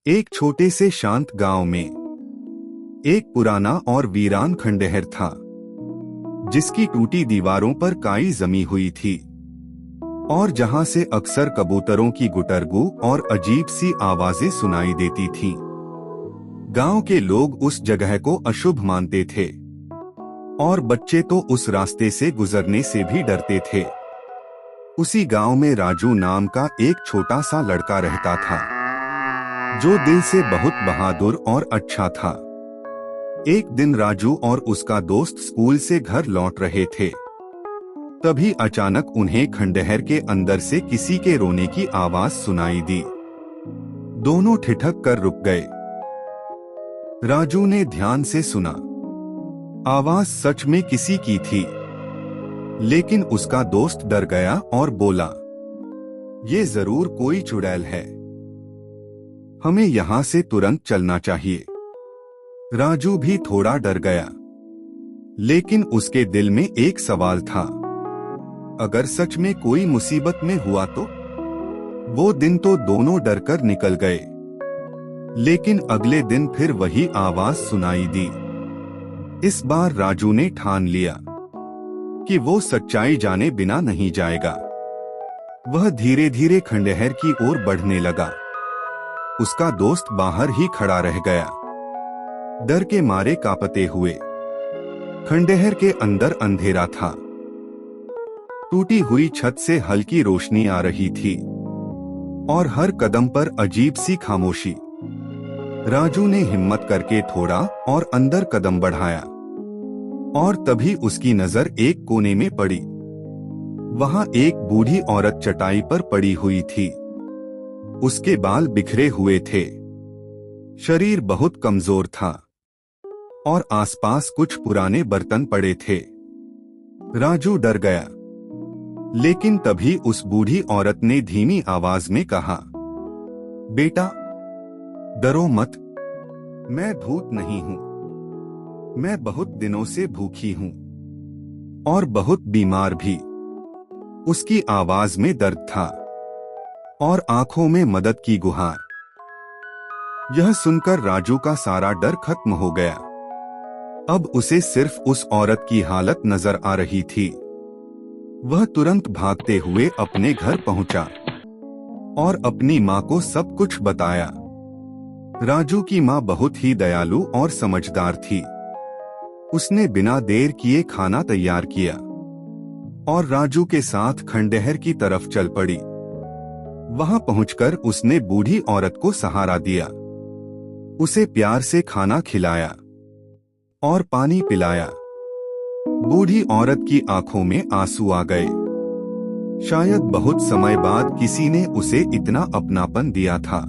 एक छोटे से शांत गांव में एक पुराना और वीरान खंडहर था, जिसकी टूटी दीवारों पर काई जमी हुई थी और जहां से अक्सर कबूतरों की गुटरगू और अजीब सी आवाजें सुनाई देती थीं। गांव के लोग उस जगह को अशुभ मानते थे और बच्चे तो उस रास्ते से गुजरने से भी डरते थे। उसी गांव में राजू नाम का एक छोटा सा लड़का रहता था, जो दिल से बहुत बहादुर और अच्छा था। एक दिन राजू और उसका दोस्त स्कूल से घर लौट रहे थे। तभी अचानक उन्हें खंडहर के अंदर से किसी के रोने की आवाज सुनाई दी। दोनों ठिठक कर रुक गए। राजू ने ध्यान से सुना। आवाज सच में किसी की थी, लेकिन उसका दोस्त डर गया और बोला, ये जरूर कोई चुड़ैल है, हमें यहां से तुरंत चलना चाहिए। राजू भी थोड़ा डर गया, लेकिन उसके दिल में एक सवाल था, अगर सच में कोई मुसीबत में हुआ तो? वो दिन तो दोनों डरकर निकल गए, लेकिन अगले दिन फिर वही आवाज सुनाई दी। इस बार राजू ने ठान लिया कि वो सच्चाई जाने बिना नहीं जाएगा। वह धीरे धीरे खंडहर की ओर बढ़ने लगा। उसका दोस्त बाहर ही खड़ा रह गया, डर के मारे कांपते हुए। खंडहर के अंदर अंधेरा था। टूटी हुई छत से हल्की रोशनी आ रही थी और हर कदम पर अजीब सी खामोशी। राजू ने हिम्मत करके थोड़ा और अंदर कदम बढ़ाया, और तभी उसकी नजर एक कोने में पड़ी। वहां एक बूढ़ी औरत चटाई पर पड़ी हुई थी। उसके बाल बिखरे हुए थे, शरीर बहुत कमजोर था और आसपास कुछ पुराने बर्तन पड़े थे। राजू डर गया, लेकिन तभी उस बूढ़ी औरत ने धीमी आवाज में कहा, बेटा, डरो मत, मैं भूत नहीं हूं। मैं बहुत दिनों से भूखी हूं और बहुत बीमार भी। उसकी आवाज में दर्द था और आंखों में मदद की गुहार। यह सुनकर राजू का सारा डर खत्म हो गया। अब उसे सिर्फ उस औरत की हालत नजर आ रही थी। वह तुरंत भागते हुए अपने घर पहुंचा और अपनी मां को सब कुछ बताया। राजू की मां बहुत ही दयालु और समझदार थी। उसने बिना देर किए खाना तैयार किया और राजू के साथ खंडहर की तरफ चल पड़ी। वहां पहुंचकर उसने बूढ़ी औरत को सहारा दिया, उसे प्यार से खाना खिलाया और पानी पिलाया। बूढ़ी औरत की आंखों में आंसू आ गए। शायद बहुत समय बाद किसी ने उसे इतना अपनापन दिया था।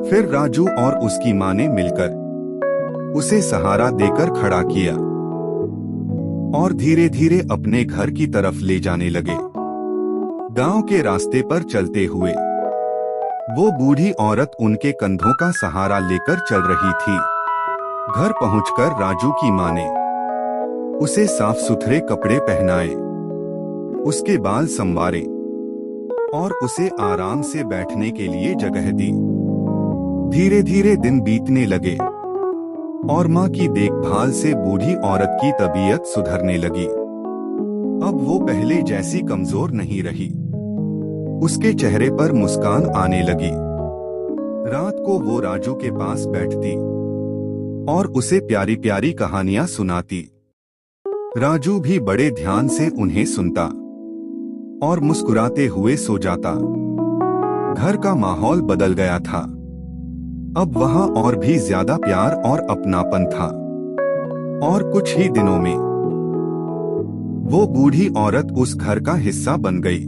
फिर राजू और उसकी मां ने मिलकर उसे सहारा देकर खड़ा किया और धीरे धीरे अपने घर की तरफ ले जाने लगे। गांव के रास्ते पर चलते हुए वो बूढ़ी औरत उनके कंधों का सहारा लेकर चल रही थी। घर पहुंचकर राजू की मां ने उसे साफ सुथरे कपड़े पहनाए, उसके बाल संवारे और उसे आराम से बैठने के लिए जगह दी। धीरे धीरे दिन बीतने लगे और मां की देखभाल से बूढ़ी औरत की तबीयत सुधरने लगी। अब वो पहले जैसी कमजोर नहीं रही। उसके चेहरे पर मुस्कान आने लगी। रात को वो राजू के पास बैठती और उसे प्यारी प्यारी कहानियां सुनाती। राजू भी बड़े ध्यान से उन्हें सुनता और मुस्कुराते हुए सो जाता। घर का माहौल बदल गया था। अब वहां और भी ज्यादा प्यार और अपनापन था। और कुछ ही दिनों में वो बूढ़ी औरत उस घर का हिस्सा बन गई।